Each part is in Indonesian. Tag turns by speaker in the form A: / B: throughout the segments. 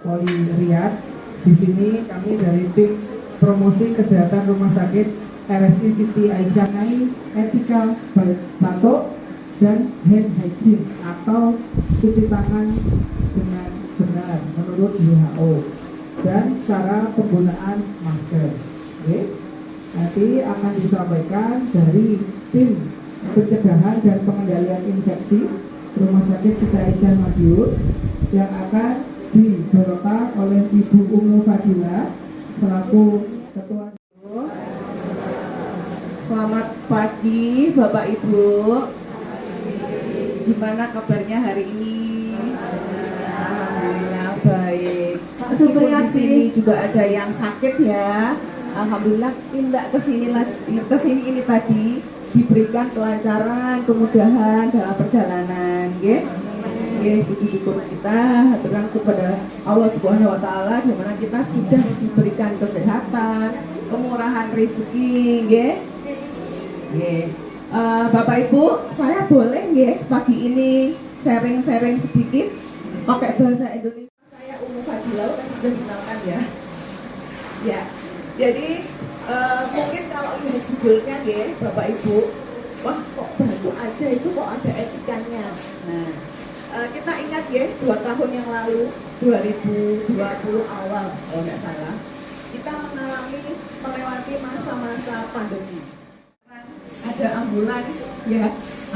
A: Poli Riyadh. Di sini kami dari tim promosi kesehatan rumah sakit RSI Siti Aisyah mengenai etika batuk dan hand hygiene atau cuci tangan dengan benar menurut WHO dan cara penggunaan masker. Oke. Nanti akan disampaikan dari tim pencegahan dan pengendalian infeksi Rumah Sakit Siti Aisyah Madiun yang akan dibawakan oleh Ibu Umu Fadila selaku Ketua.
B: Selamat pagi Bapak Ibu. Gimana kabarnya hari ini? Alhamdulillah baik. Meskipun di sini juga ada yang sakit ya. Alhamdulillah tindak kesini ini tadi diberikan kelancaran, kemudahan dalam perjalanan, puji syukur kita haturkan kepada Allah Subhanahu wa taala di mana kita sudah diberikan kesehatan, kemurahan rezeki, Bapak Ibu, saya boleh pagi ini sharing-sharing sedikit pakai bahasa Indonesia. Saya Umu Fadila, tadi sudah dikenalkan ya. Ya. Jadi mungkin kalau lihat judulnya Bapak Ibu, wah kok batuk aja itu kok ada etikanya. Nah, kita ingat 2 tahun yang lalu 2020 awal kalau nggak salah, kita melewati masa-masa pandemi. Ada ambulans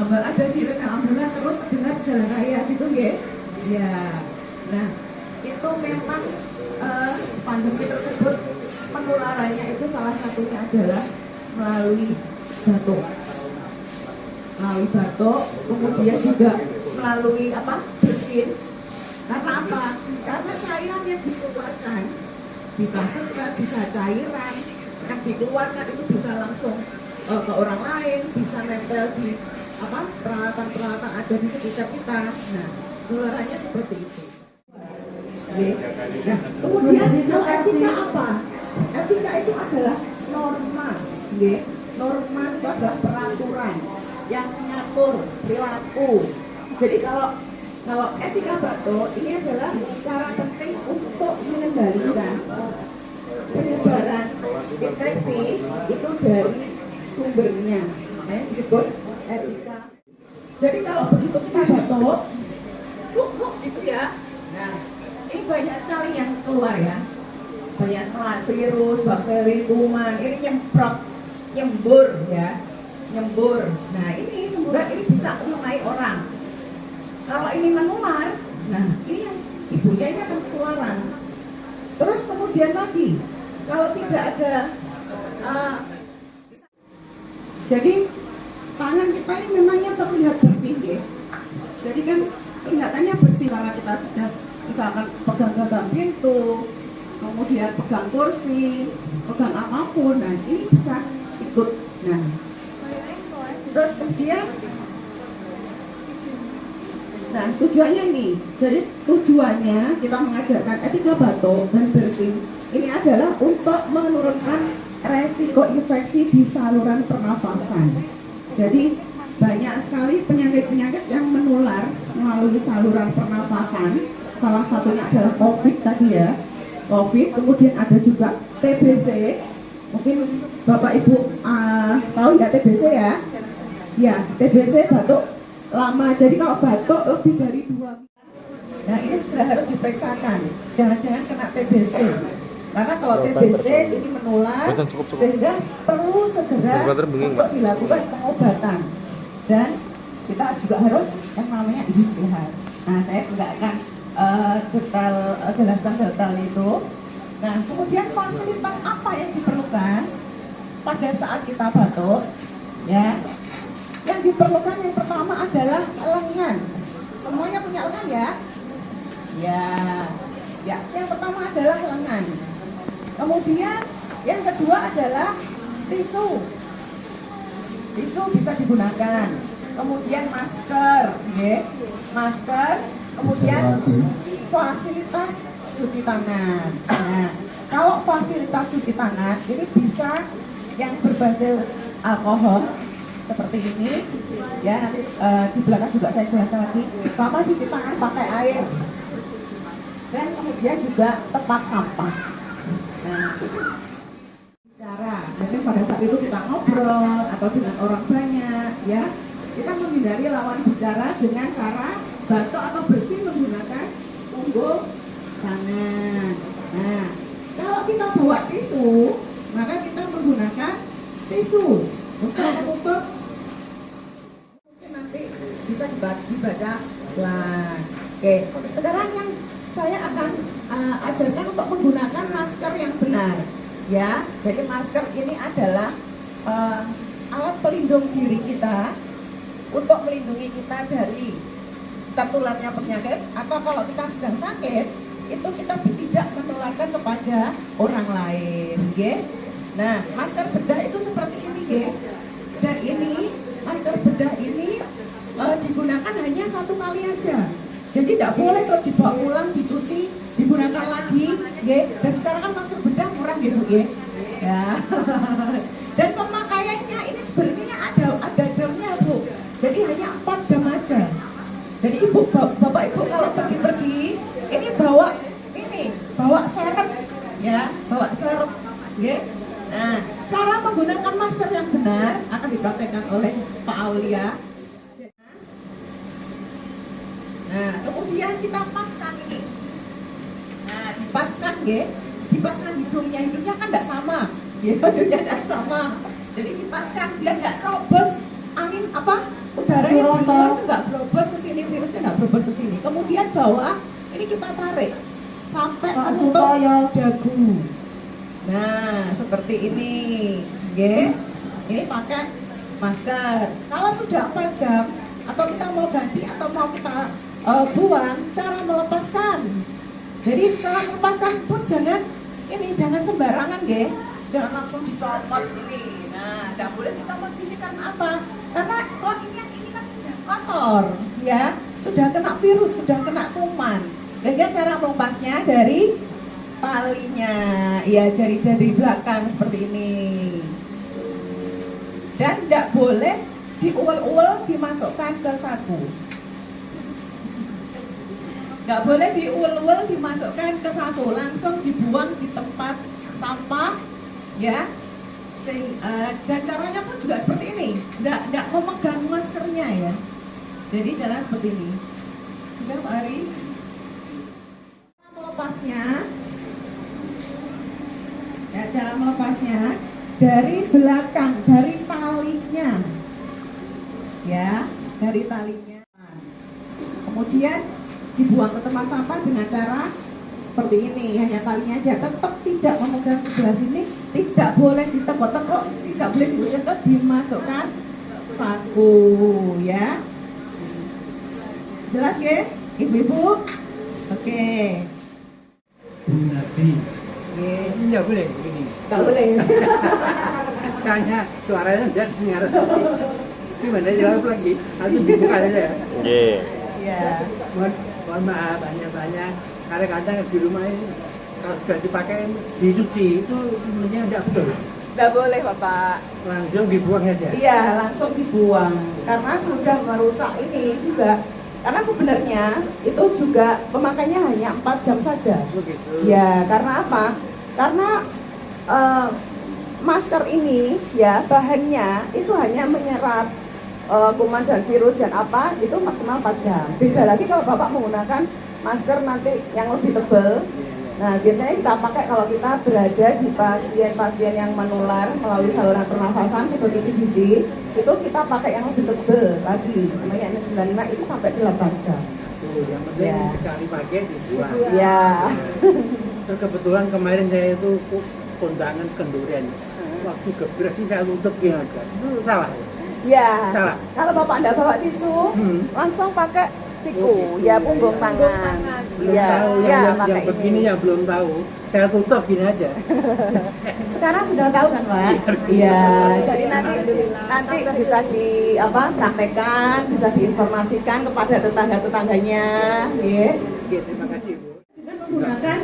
B: ada sirene ambulans terus terdengar di jalan raya gitu ya. Nah, itu memang pandemi tersebut penularannya itu salah satunya adalah melalui batuk, kemudian juga melalui bersin. Karena apa? Karena cairan yang dikeluarkan bisa sekret, bisa cairan yang dikeluarkan itu bisa langsung ke orang lain, bisa nempel di peralatan-peralatan ada di sekitar kita. Nah, penularannya seperti itu. Nah, kemudian kalau etika apa? Etika itu adalah norma, norma itu adalah peraturan yang mengatur perilaku. Jadi kalau etika batuk ini adalah cara penting untuk mengendalikan penyebaran infeksi itu dari sumbernya, makanya disebut etika. Jadi kalau begitu kita batuk, itu ya. Nah, ini banyak sekali yang keluar ya. Banyak sekali virus, bakteri, kuman, ini nyembur. Nah, ini semburan ini bisa mengenai orang. Kalau ini menular, nah ini yang ibunya ini akan ketularan. Terus kemudian lagi, kalau tidak ada jadi tangan kita ini memangnya terlihat bersih Jadi kan kelihatannya bersih karena kita sudah misalkan pegang pintu, kemudian pegang kursi, pegang apapun. Nah ini bisa ikut. Nah terus kemudian tujuannya ini, jadi tujuannya kita mengajarkan etika batuk dan bersin ini adalah untuk menurunkan resiko infeksi di saluran pernafasan. Jadi banyak sekali penyakit-penyakit yang menular melalui saluran pernafasan. Salah satunya adalah COVID tadi ya, COVID. Kemudian ada juga TBC. Mungkin Bapak Ibu tahu ya TBC ya? Ya, TBC batuk lama. Jadi kalau batuk lebih dari 2 minggu, nah ini segera harus diperiksakan. Jangan-jangan kena TBC. Karena kalau TBC ini menular, sehingga perlu segera untuk dilakukan pengobatan. Dan kita juga harus yang namanya ICH. Nah, saya nggak akan jelaskan detail itu. Nah, kemudian fasilitas apa yang diperlukan pada saat kita batuk? Ya, yang diperlukan yang pertama adalah lengan. Semuanya punya lengan ya? Ya, yang pertama adalah lengan. Kemudian yang kedua adalah tisu. Tisu bisa digunakan. Kemudian masker, masker. Kemudian fasilitas cuci tangan. Nah, kalau fasilitas cuci tangan ini bisa yang berbasis alkohol seperti ini, ya nanti di belakang juga saya jelaskan lagi. Sama cuci tangan pakai air. dan kemudian juga tempat sampah. Nah, cara mungkin pada saat itu kita ngobrol atau dengan orang banyak, ya kita menghindari lawan bicara dengan cara batuk atau bersin menggunakan punggung tangan. Nah, kalau kita bawa tisu, maka kita menggunakan tisu untuk menutup. Mungkin nanti bisa dibaca pelan. Oke, sekarang yang saya akan ajarkan untuk menggunakan masker yang benar, ya. Jadi masker ini adalah alat pelindung diri kita untuk melindungi kita dari tertularnya penyakit, atau kalau kita sedang sakit itu kita tidak menularkan kepada orang lain, ya. Nah, masker bedah itu seperti ini, ya. Dan ini masker bedah ini digunakan hanya satu kali aja. Jadi tidak boleh terus dibawa pulang, dicuci, digunakan lagi, ya. Dan sekarang kan masker bedah murah gitu, ya. Ya. Dan pemakaiannya ini sebenarnya ada jamnya, Bu. Jadi hanya 4 jam aja. Jadi bapak ibu kalau pergi-pergi ini bawa serep, ya, bawa serep, ya. Nah, cara menggunakan masker yang benar akan dipraktekkan oleh Pak Aulia. Nah, kemudian kita paskan ini. Nah, dipaskan, ya, dipaskan hidungnya kan tidak sama, ya, hidungnya tidak sama. Jadi dipaskan biar nggak robos angin udara yang di luar itu nggak berobos ke sini, virusnya nggak berobos ke sini. Kemudian bawah ini kita tarik sampai menutup dagu. Nah, seperti ini, ya. Ini pakai masker. Kalau sudah 4 jam atau kita mau ganti atau mau kita buang, cara melepaskan. Jadi cara melepaskan pun jangan sembarangan, ya. Jangan langsung dicopot ini. Nah, tidak boleh dicopot ini karena apa? Karena ini kan sudah kotor, ya, sudah kena virus, sudah kena kuman. Sehingga cara melepasnya dari talinya, ya, dari belakang seperti ini. Dan tidak boleh diuel-uel dimasukkan ke saku. Tidak boleh diuel-uel dimasukkan ke saku, langsung dibuang di tempat sampah, ya. Dan caranya pun juga seperti ini, tidak memegang maskernya, ya. Jadi cara seperti ini. Sudah, Pak Ari? Cara melepasnya dari belakang, dari talinya, ya, dari talinya. Kemudian dibuang ke tempat sampah dengan cara seperti ini, hanya talinya aja. Tetap tidak memegang sebelah sini, tidak boleh ditekuk-tekuk, tidak boleh diucap, dimasukkan saku, ya. Jelas, ya, ibu-ibu? Oke.
C: Nabi. Ini nggak boleh begini.
B: Nggak boleh.
C: Tanya suaranya tidak dengar. Gimana jawab lagi? Harus dibuka aja ya.
B: Iya.
C: Mohon maaf banyak-banyak. Kadang-kadang di rumah ini kalau sudah dipakai dicuci itu sebenarnya tidak betul.
B: Nggak boleh, Bapak.
C: Langsung dibuang aja.
B: Iya, langsung dibuang. Karena sudah merusak ini juga. Karena sebenarnya itu juga pemakaiannya hanya 4 jam saja.
C: Begitu.
B: Ya, karena apa? Karena masker ini, ya, bahannya itu hanya menyerap kuman dan virus dan apa, itu maksimal 4 jam. Beda lagi kalau Bapak menggunakan masker nanti yang lebih tebal. Nah, biasanya kita pakai kalau kita berada di pasien-pasien yang menular melalui saluran pernafasan seperti TBC, itu kita pakai yang lebih tebal lagi, namanya N95 itu sampai 8 jam.
C: Yang penting
B: Ya.
C: sekali pakai dibuang.
B: Ya.
C: Terus kebetulan kemarin saya itu kondangan kenduren. Waktu gebrak sih saya tutup gini aja. Itu salah.
B: Ya.
C: Salah.
B: Kalau Bapak Anda bawa tisu, langsung pakai siku, ya, punggung tangan.
C: Belum
B: Ya,
C: tahu
B: ya,
C: yang
B: pakai
C: begini
B: ini.
C: yang belum tahu. Saya tutup gini aja.
B: Sekarang sudah tahu kan, Pak? Iya. Jadi nanti bisa praktekkan, bisa diinformasikan kepada tetangga-tetangganya, ya.
C: Oke, terima kasih, Bu.
B: Dengan menggunakan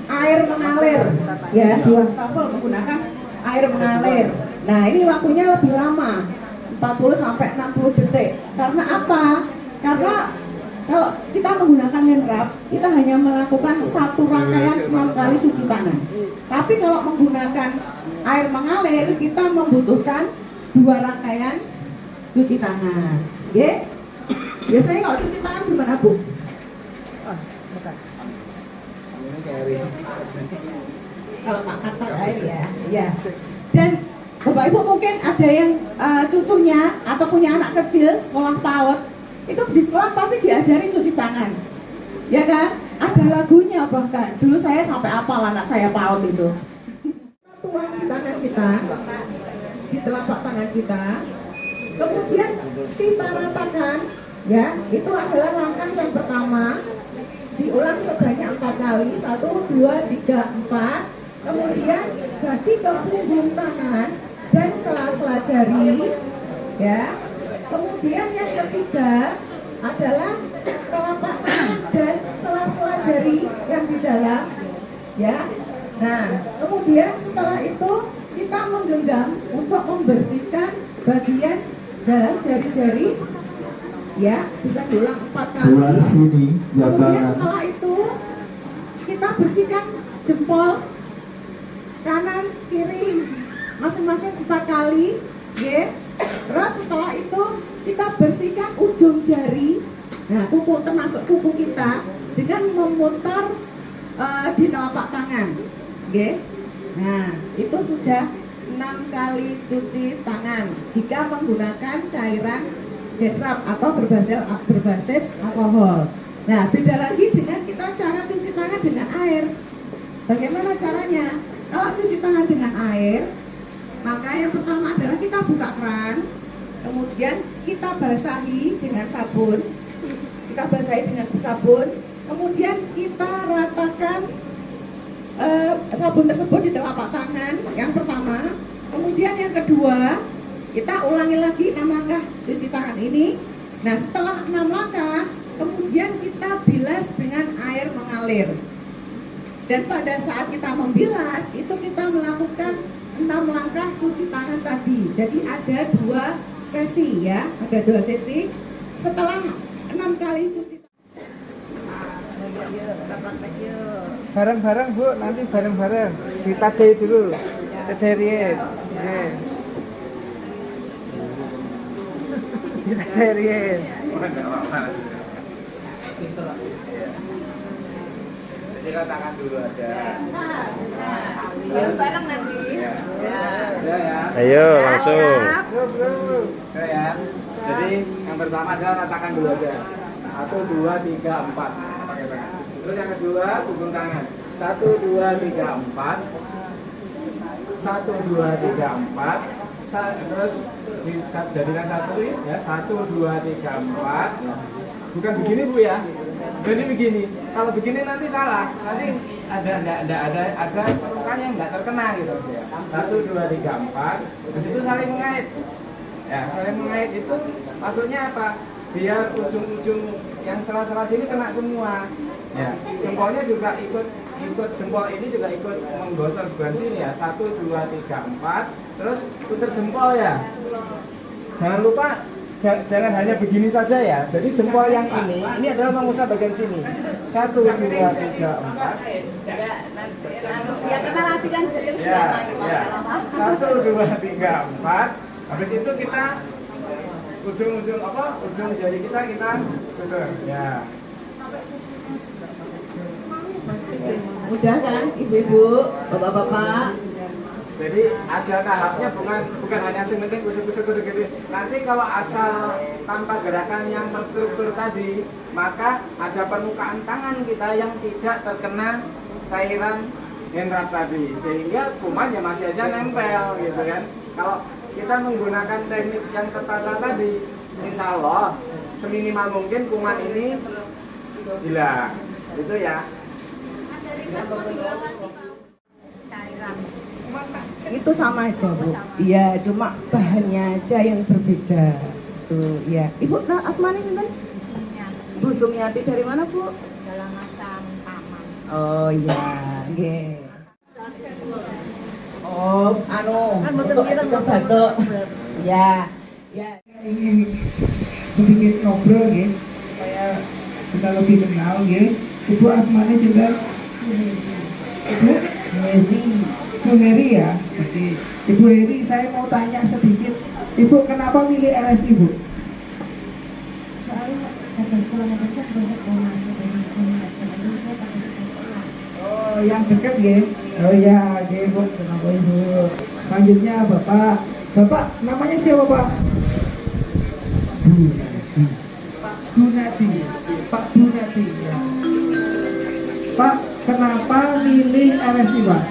B: air mengalir, ya, di wastafel menggunakan air mengalir. Nah, ini waktunya lebih lama, 40 sampai 60 detik. Karena apa? Karena kalau kita kita menggunakan hand rub, kita hanya melakukan satu rangkaian 6 kali cuci tangan. Tapi kalau menggunakan air mengalir, kita membutuhkan 2 rangkaian cuci tangan. Oke? Biasanya kalau cuci tangan gimana, Bu? Kalau pakai air ya, ya. Dan Bapak Ibu mungkin ada yang cucunya atau punya anak kecil sekolah PAUD, itu di sekolah pasti diajari cuci tangan, ya kan? Ada lagunya bahkan. Dulu saya sampai hafal anak saya PAUD itu. Tuang di tangan kita, di telapak tangan kita, kemudian kita ratakan, ya. Itu adalah langkah yang pertama. Diulang sebanyak 4 kali, 1, 2, 3, 4. Kemudian bagi ke punggung tangan dan sela-sela jari, ya. Kemudian yang ketiga adalah telapak tangan dan sela-sela jari yang di dalam, ya. Nah, kemudian setelah itu kita menggenggam untuk membersihkan bagian dalam jari-jari, ya. Bisa diulang 4 kali. Kemudian setelah itu kita bersihkan jempol kanan kiri masing-masing 4 kali, ya. Terus setelah itu kita bersihkan ujung jari, nah kuku termasuk kuku kita, dengan memutar di telapak tangan, ya. Nah itu sudah 6 kali cuci tangan jika menggunakan cairan hand rub atau berbasis alkohol. Nah beda lagi dengan kita cara cuci tangan dengan air. Bagaimana caranya? Kalau cuci tangan dengan air, maka yang pertama adalah kita buka keran, kemudian kita basahi dengan sabun, kemudian kita ratakan sabun tersebut di telapak tangan yang pertama, kemudian yang kedua kita ulangi lagi 6 langkah cuci tangan ini. Nah setelah 6 langkah, kemudian kita bilas dengan air mengalir. Dan pada saat kita membilas, itu kita melakukan 6 langkah cuci tangan tadi. Jadi ada 2 sesi, ya. Ada 2 sesi. Setelah 6 kali cuci tangan.
A: Bareng-bareng Bu, nanti bareng-bareng. Ditadai dulu. Tadai. Ditadai.
C: Jadi ratakan dulu aja.
B: Bareng nanti.
C: Ya. Ya.
D: Ayo langsung.
C: Ya. Jadi yang pertama adalah ratakan dulu aja. 1, 2, 3, 4. Pakai tangan. Terus yang kedua punggung tangan. 1, 2, 3, 4. 1, 2, 3, 4. Terus dijadikan satu ya. 1, 2, 3, 4. Bukan begini Bu ya. Jadi begini, kalau begini nanti salah, nanti ada permukaan yang nggak terkena gitu. 1, 2, 3, 4. Terus itu saling mengait. Ya, saling mengait itu maksudnya apa? Biar ujung-ujung yang sela-sela sini kena semua. Ya, jempolnya juga ikut jempol ini juga ikut menggosok sebelah sini ya. 1, 2, 3, 4. Terus putar jempol ya. Jangan lupa jangan hanya begini saja ya. Jadi jempol yang ini adalah mengusap bagian sini. 1, 2, 3, 4.
B: Ya karena latihan
C: Ya. 1, 2, 3, 4. Habis itu kita ujung jari kita putar. Ya.
B: Mudah kan ibu-ibu, bapak-bapak?
C: Jadi ada tahapnya, bukan hanya sementing kusuk-kusuk gitu. Nanti kalau asal tanpa gerakan yang terstruktur tadi, maka ada permukaan tangan kita yang tidak terkena cairan hand rub tadi, sehingga kuman ya masih aja nempel gitu kan. Kalau kita menggunakan teknik yang tertata tadi, insya Allah seminimal mungkin kuman ini hilang, gitu ya.
B: Itu sama aja Bu. Iya, cuma bahannya aja yang berbeda. Tuh, ya. Ibu, asmani sinten? Bu Sumiati dari mana Bu?
E: Dalam masa taman.
B: Oh iya, nggih. Oh, untuk batuk. Ya. Ya.
A: Ingin sedikit ngobrol ya, supaya kita lebih kenal ya. Ibu asmane sinten? Ibu Heri. Ibu Heri ya. Oke. Ibu Heri, saya mau tanya sedikit. Ibu kenapa milih RSI, Bu?
E: Soalnya kata sekolah kan banyak orang
A: Oh, yang dekat ya? Oh ya, oke Bu. Kenapa Ibu? Selanjutnya Bapak. Bapak namanya siapa Pak? Pak Gunadi. Pak Gunadi. Ya. Pak, kenapa milih RSI Pak?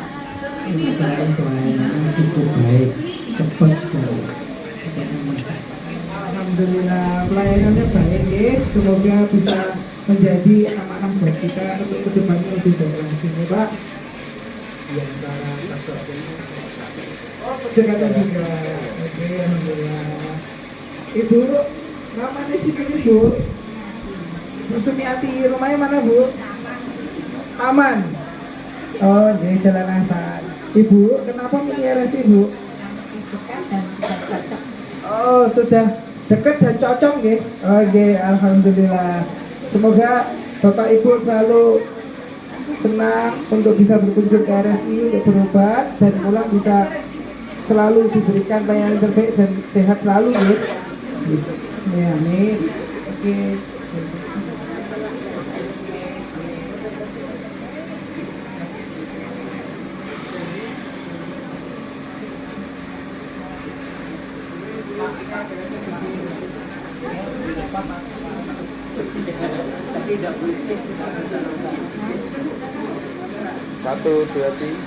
D: Ini pelayanan cukup baik, cepat dan
A: Alhamdulillah pelayanannya baik ya. Semoga bisa menjadi amanah buat kita untuk kedepannya lebih baik lagi ya Pak. Oh, pendekatan juga. Oke, alhamdulillah. Ibu, namanya Siti Ibu. Bu Sumiati, rumahnya mana Bu? Taman. Oh, di Jalan Hasan. Ibu, kenapa milih RSI Bu? Oh, sudah dekat dan cocok ya. Oke, alhamdulillah. Semoga Bapak Ibu selalu senang untuk bisa berkunjung ke RSI untuk berobat dan pulang bisa selalu diberikan pelayanan terbaik dan sehat selalu ya. Ya, amin. Oke.
C: Satu, dua, tiga.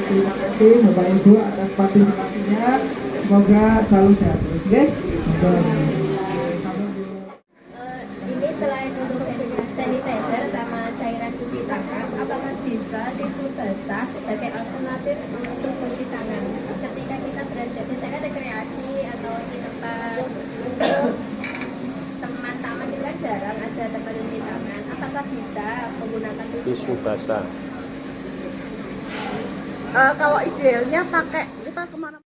A: Terima kasih Bapak Ibu atas partisipasinya. Semoga selalu sehat terus, oke?
F: Ini selain untuk hand sanitizer sama cairan cuci tangan, apakah bisa tisu basah sebagai alternatif untuk cuci tangan ketika kita berada misalkan rekreasi atau di tempat untuk teman-teman itu kan jarang ada tempat cuci tangan, apakah bisa menggunakan
C: Tisu basah.
B: Kalau idealnya pakai kita kemana?